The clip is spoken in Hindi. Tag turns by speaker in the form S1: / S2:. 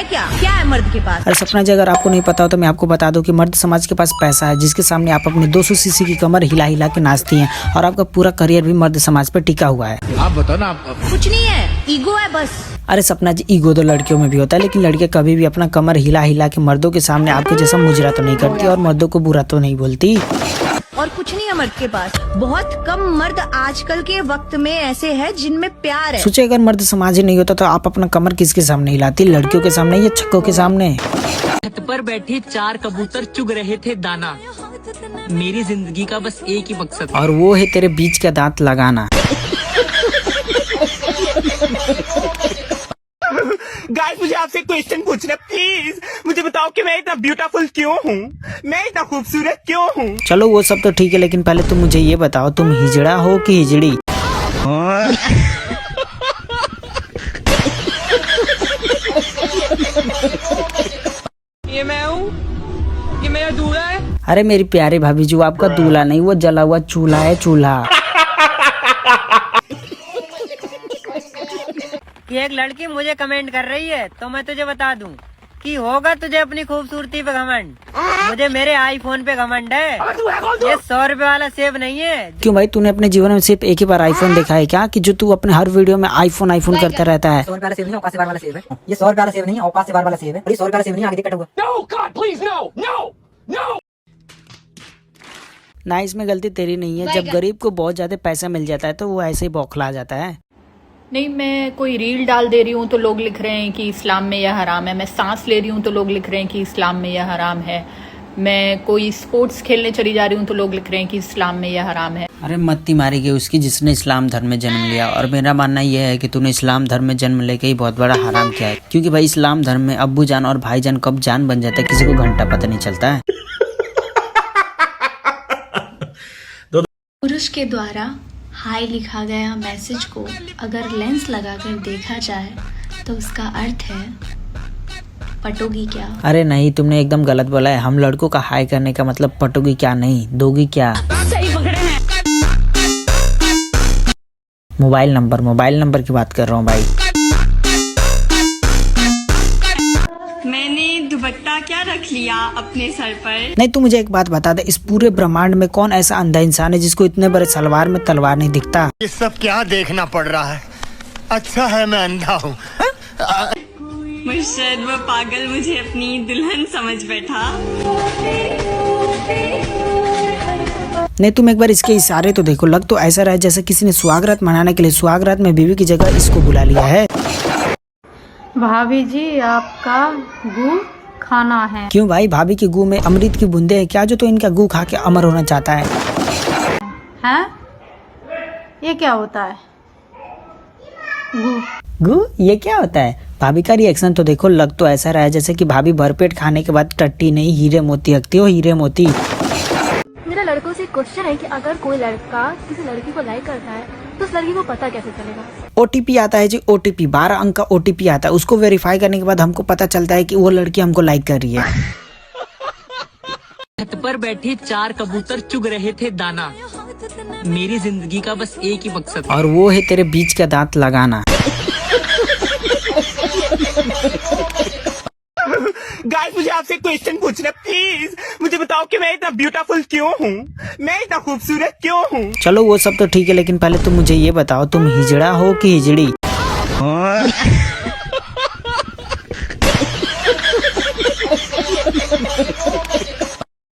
S1: है क्या है मर्द के पास?
S2: अरे सपना जी, अगर आपको नहीं पता हो तो मैं आपको बता दूं कि मर्द समाज के पास पैसा है जिसके सामने आप अपनी 200 सीसी की कमर हिला हिला के नाचती हैं और आपका पूरा करियर भी मर्द समाज पर टिका हुआ है।
S3: आप बताओ ना।
S1: कुछ नहीं है, ईगो है बस।
S2: अरे सपना जी, ईगो तो लड़कियों में भी होता है, लेकिन लड़कियां कभी भी अपना कमर हिला हिला के मर्दों के सामने आपके जैसा मुजरा तो नहीं करती और मर्दों को बुरा तो नहीं बोलती।
S1: और कुछ नहीं है मर्द के पास। बहुत कम मर्द आजकल के वक्त में ऐसे हैं जिनमें प्यार है।
S2: सोचे अगर मर्द समाज ही नहीं होता तो आप अपना कमर किसके सामने हिलाती, लड़कियों के सामने या छक्कों के सामने?
S4: छत पर बैठे 4 कबूतर चुग रहे थे दाना। मेरी जिंदगी का बस एक ही मकसद
S2: और वो है तेरे बीच का दांत लगाना।
S5: गाइस, मुझे आपसे क्वेश्चन पूछना प्लीज। मुझे बताओ कि मैं इतना ब्यूटीफुल क्यों हूँ, मैं इतना खूबसूरत क्यों हूँ?
S2: चलो वो सब तो ठीक है, लेकिन पहले तुम मुझे ये बताओ, तुम हिजड़ा हो कि हिजड़ी?
S4: ये मैं हूँ, ये मेरा दूल्हा है।
S2: अरे मेरी प्यारी भाभी जी, वो आपका दूल्हा नहीं, वो जला हुआ चूल्हा है, चूल्हा।
S6: कि एक लड़की मुझे कमेंट कर रही है तो मैं तुझे बता दूं कि होगा तुझे अपनी खूबसूरती पे घमंड। मुझे मेरे आईफोन पे घमंड है, ये 100 रुपए वाला सेब नहीं है।
S2: क्यों भाई, तूने अपने जीवन में सिर्फ एक ही बार आईफोन देखा है क्या, कि जो तू अपने हर वीडियो में आईफोन आईफोन करता रहता है?
S6: 100 रुपए वाला सेब नहीं, औकात से बाहर वाला सेब है। ये 100 रुपए वाला सेब नहीं, औकात से बाहर वाला सेब है। 100 रुपए वाला सेब नहीं, आगे दिक्कत होगा।
S2: ना, इसमें गलती तेरी नहीं है। जब गरीब को बहुत ज्यादा पैसा मिल जाता है तो वो ऐसे ही बौखला जाता है।
S7: नहीं, मैं कोई रील डाल दे रही हूँ तो लोग लिख रहे हैं कि इस्लाम में यह हराम है। मैं सांस ले रही हूँ तो लोग लिख रहे हैं कि इस्लाम में यह हराम है। मैं कोई स्पोर्ट्स खेलने चली जा रही हूँ तो लोग लिख रहे हैं कि इस्लाम में यह हराम है।
S2: अरे मत्ती मारी गई उसकी जिसने इस्लाम धर्म में जन्म लिया। और मेरा मानना यह है कि तूने इस्लाम धर्म में जन्म लेके ही बहुत बड़ा हराम किया है, क्योंकि भाई इस्लाम धर्म में अब्बू जान और भाई जान कब जान बन जाता है किसी को घंटा पता नहीं चलता है।
S8: पुरुष के द्वारा हाय लिखा गया मैसेज को अगर लेंस लगाकर देखा जाए तो उसका अर्थ है पटोगी क्या?
S2: अरे नहीं, तुमने एकदम गलत बोला है। हम लड़कों का हाय करने का मतलब पटोगी क्या नहीं, दोगी क्या।
S8: सही पकड़े हैं।
S2: मोबाइल नंबर की बात कर रहा हूँ भाई।
S8: मैंने दुपट्टा क्या रख लिया अपने सर पर?
S2: नहीं, तू मुझे एक बात बता दे, इस पूरे ब्रह्मांड में कौन ऐसा अंधा इंसान है जिसको इतने बड़े सलवार में तलवार नहीं दिखता?
S3: ये सब क्या देखना पड़ रहा है? अच्छा है मैं अंधा हूँ।
S8: मुर्शद वो पागल मुझे अपनी दुल्हन समझ बैठा।
S2: नहीं, तुम एक बार इसके इशारे तो देखो, लग तो ऐसा रहा है जैसे किसी ने सुहागरात मनाने के लिए सुहागरात में बीवी की जगह इसको बुला लिया है।
S7: भाभी जी, आपका गू खाना है।
S2: क्यों भाई, भाभी की गू में अमृत की बूंदे हैं क्या जो तो इनका गू खा के अमर होना चाहता है?
S7: हैं? ये क्या होता है?
S2: गू ये क्या होता है? भाभी का रिएक्शन तो देखो, लग तो ऐसा रहा है जैसे कि भाभी भरपेट खाने के बाद टट्टी नहीं हीरे मोती रखती हो, हीरे मोती।
S9: मेरा लड़कों से क्वेश्चन है कि अगर कोई लड़का किसी लड़की को लाइक करता है तो उस लड़की को पता कैसे चलेगा?
S2: ओटीपी आता है जी, ओटीपी 12 अंक का ओटीपी आता है। उसको वेरीफाई करने के बाद हमको पता चलता है कि वो लड़की हमको लाइक कर रही है।
S4: छत पर बैठे 4 कबूतर चुग रहे थे दाना। मेरी जिंदगी का बस एक ही मकसद
S2: और वो है तेरे बीच का दांत लगाना।
S5: गाइस, मुझे आपसे क्वेश्चन पूछना प्लीज। मुझे बताओ कि मैं इतना ब्यूटीफुल क्यों हूँ, मैं इतना खूबसूरत क्यों हूँ?
S2: चलो वो सब तो ठीक है, लेकिन पहले तुम मुझे ये बताओ, तुम हिजड़ा हो कि हिजड़ी?